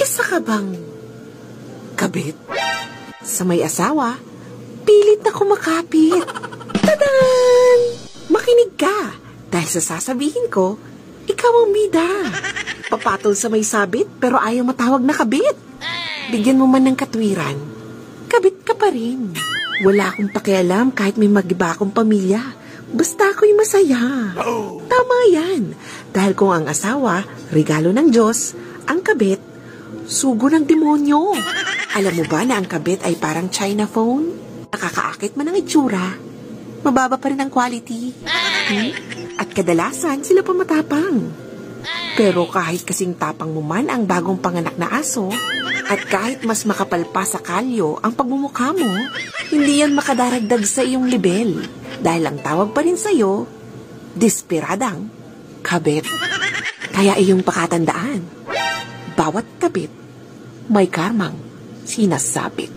Isa ka bang kabit? Sa may asawa, pilit na kumakapit. Tadan! Makinig ka, dahil sa sasabihin ko, ikaw ang bida. Papatol sa may sabit, pero ayaw matawag na kabit. Bigyan mo man ng katwiran, kabit ka pa rin. Wala akong pakialam kahit may mag-iba akong pamilya. Basta ako'y masaya. Tama yan. Dahil kung ang asawa, regalo ng Diyos, ang kabit, sugo ng demonyo. Alam mo ba na ang kabit ay parang China phone? Nakakaakit man ang itsura, mababa pa rin ang quality. At kadalasan, sila pa matapang. Pero kahit kasing tapang mo man ang bagong panganak na aso, at kahit mas makapal pa sa kalyo ang pagmumukha mo, hindi yan makadaragdag sa iyong level. Dahil ang tawag pa rin sa'yo, desperadang kabit. Kaya iyong pakatandaan, bawat kabit may karmang sinasabit.